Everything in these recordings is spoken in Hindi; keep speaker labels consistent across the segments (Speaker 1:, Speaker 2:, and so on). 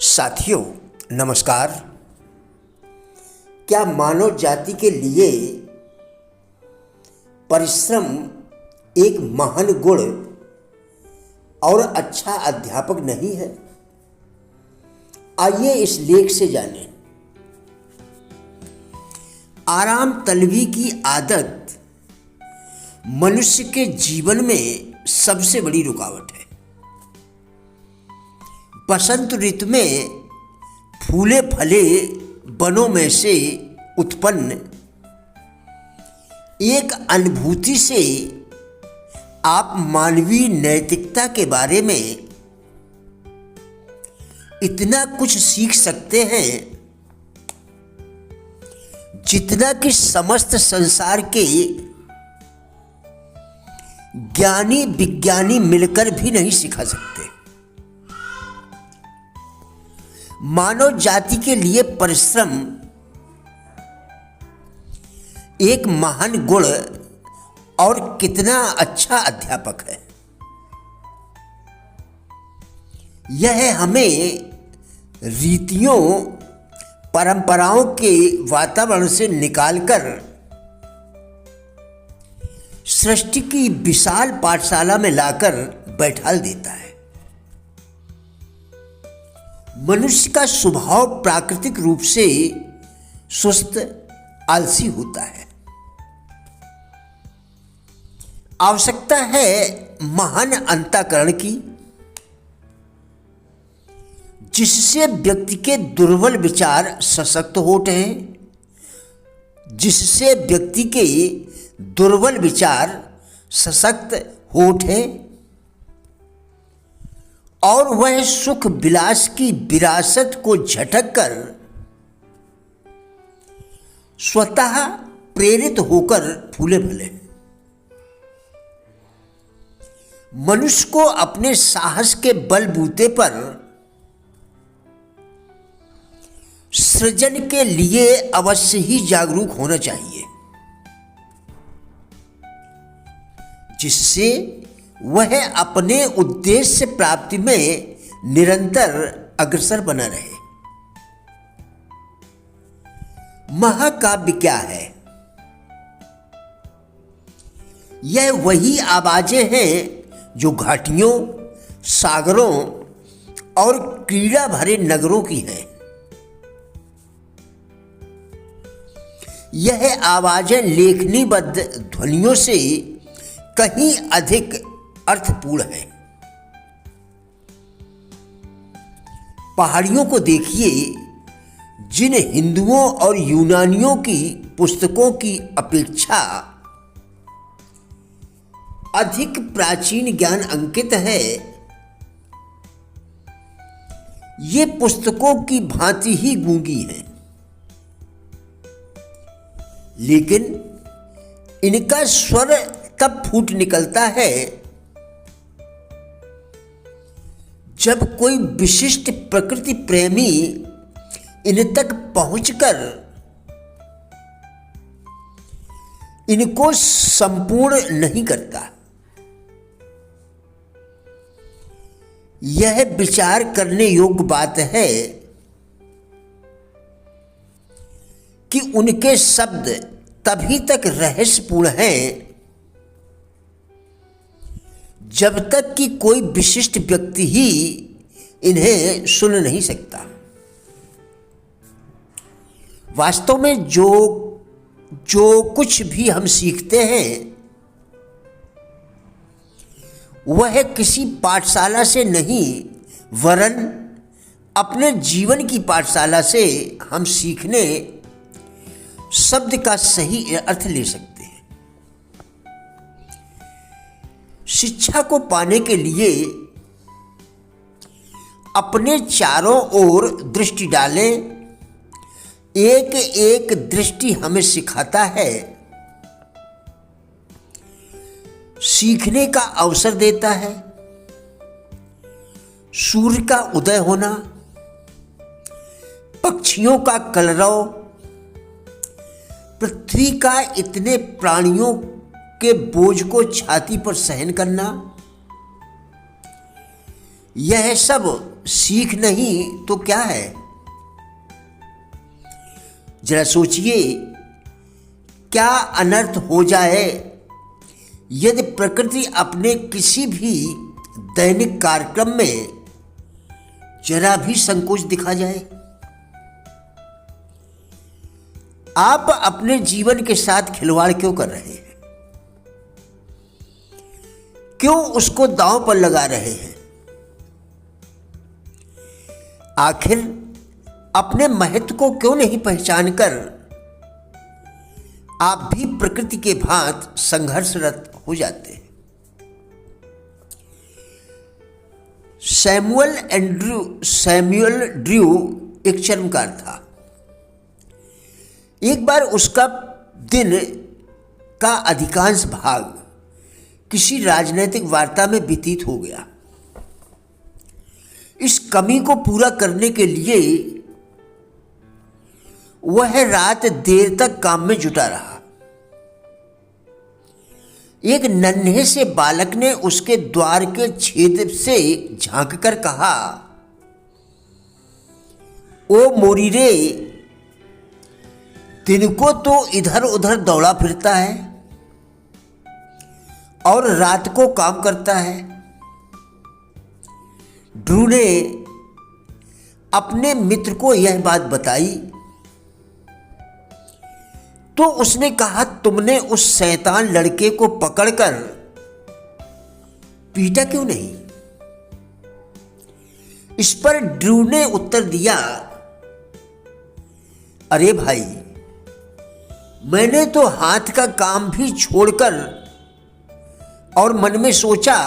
Speaker 1: साथियों नमस्कार। क्या मानव जाति के लिए परिश्रम एक महान गुण और अच्छा अध्यापक नहीं है? आइए इस लेख से जानें। आराम तलबी की आदत मनुष्य के जीवन में सबसे बड़ी रुकावट है। बसंत ऋतु में फूले फले वनों में से उत्पन्न एक अनुभूति से आप मानवीय नैतिकता के बारे में इतना कुछ सीख सकते हैं जितना कि समस्त संसार के ज्ञानी विज्ञानी मिलकर भी नहीं सिखा सकते। मानव जाति के लिए परिश्रम एक महान गुण और कितना अच्छा अध्यापक है। यह हमें रीतियों परंपराओं के वातावरण से निकालकर सृष्टि की विशाल पाठशाला में लाकर बैठाल देता है। मनुष्य का स्वभाव प्राकृतिक रूप से सुस्त आलसी होता है। आवश्यकता है महान अंतःकरण की, जिससे व्यक्ति के दुर्बल विचार सशक्त होते हैं, जिससे व्यक्ति के दुर्बल विचार सशक्त होते और वह सुख विलास की विरासत को झटक कर स्वतः प्रेरित होकर फूले फले। मनुष्य को अपने साहस के बलबूते पर सृजन के लिए अवश्य ही जागरूक होना चाहिए, जिससे वह अपने उद्देश्य प्राप्ति में निरंतर अग्रसर बना रहे। महाकाव्य क्या है? यह वही आवाजें हैं जो घाटियों, सागरों और क्रीड़ा भरे नगरों की हैं। यह आवाजें लेखनीबद्ध ध्वनियों से कहीं अधिक अर्थपूर्ण है। पहाड़ियों को देखिए, जिन हिंदुओं और यूनानियों की पुस्तकों की अपेक्षा अधिक प्राचीन ज्ञान अंकित है। ये पुस्तकों की भांति ही गूंगी हैं, लेकिन इनका स्वर तब फूट निकलता है जब कोई विशिष्ट प्रकृति प्रेमी इन तक पहुंचकर इनको संपूर्ण नहीं करता। यह विचार करने योग्य बात है कि उनके शब्द तभी तक रहस्यपूर्ण हैं जब तक कि कोई विशिष्ट व्यक्ति ही इन्हें सुन नहीं सकता। वास्तव में जो कुछ भी हम सीखते हैं वह किसी पाठशाला से नहीं, वरन अपने जीवन की पाठशाला से हम सीखने शब्द का सही अर्थ ले सकते हैं। शिक्षा को पाने के लिए अपने चारों ओर दृष्टि डालें। एक एक दृष्टि हमें सिखाता है, सीखने का अवसर देता है। सूर्य का उदय होना, पक्षियों का कलरव, पृथ्वी का इतने प्राणियों के बोझ को छाती पर सहन करना, यह सब सीख नहीं तो क्या है? जरा सोचिए, क्या अनर्थ हो जाए यदि प्रकृति अपने किसी भी दैनिक कार्यक्रम में जरा भी संकोच दिखा जाए? आप अपने जीवन के साथ खिलवाड़ क्यों कर रहे हैं? क्यों उसको दांव पर लगा रहे हैं? आखिर अपने महत्व को क्यों नहीं पहचानकर आप भी प्रकृति के भांति संघर्षरत हो जाते हैं? सैमुअल ड्रू एक चर्मकार था। एक बार उसका दिन का अधिकांश भाग किसी राजनीतिक वार्ता में व्यतीत हो गया। इस कमी को पूरा करने के लिए वह रात देर तक काम में जुटा रहा। एक नन्हे से बालक ने उसके द्वार के छेद से झांककर कहा, ओ मोरीरे, दिन को तो इधर उधर दौड़ा फिरता है और रात को काम करता है। ड्रू ने अपने मित्र को यह बात बताई तो उसने कहा, तुमने उस शैतान लड़के को पकड़कर पीटा क्यों नहीं? इस पर ड्रू ने उत्तर दिया, अरे भाई, मैंने तो हाथ का काम भी छोड़कर और मन में सोचा,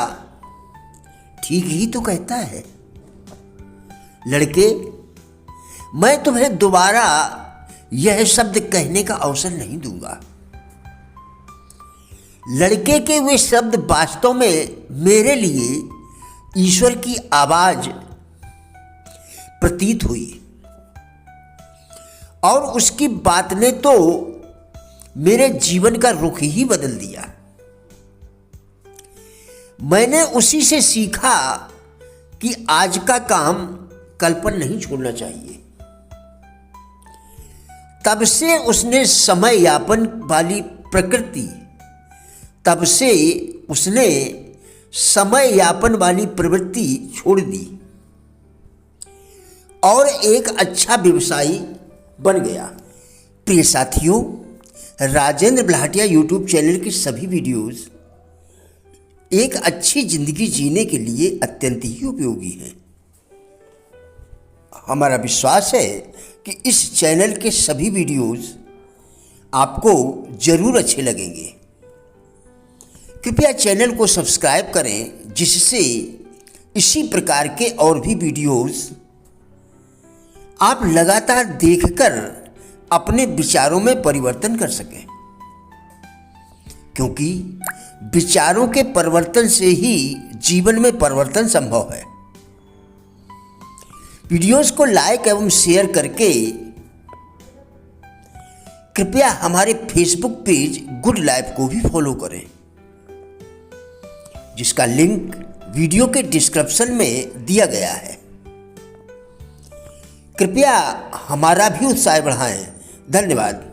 Speaker 1: ठीक ही तो कहता है। लड़के, मैं तुम्हें दोबारा यह शब्द कहने का अवसर नहीं दूंगा। लड़के के वे शब्द वास्तव में मेरे लिए ईश्वर की आवाज प्रतीत हुई और उसकी बात ने तो मेरे जीवन का रुख ही बदल दिया। मैंने उसी से सीखा कि आज का काम कल पर नहीं छोड़ना चाहिए। तब से उसने समय यापन वाली प्रवृत्ति छोड़ दी और एक अच्छा व्यवसायी बन गया। प्रिय साथियों, राजेंद्र बलहाटिया यूट्यूब चैनल की सभी वीडियोस एक अच्छी जिंदगी जीने के लिए अत्यंत ही उपयोगी हैं। हमारा विश्वास है कि इस चैनल के सभी वीडियोस आपको जरूर अच्छे लगेंगे। कृपया चैनल को सब्सक्राइब करें, जिससे इसी प्रकार के और भी वीडियोस आप लगातार देखकर अपने विचारों में परिवर्तन कर सकें, क्योंकि विचारों के परिवर्तन से ही जीवन में परिवर्तन संभव है। वीडियोस को लाइक एवं शेयर करके कृपया हमारे फेसबुक पेज गुड लाइफ को भी फॉलो करें, जिसका लिंक वीडियो के डिस्क्रिप्शन में दिया गया है। कृपया हमारा भी उत्साह बढ़ाएं। धन्यवाद।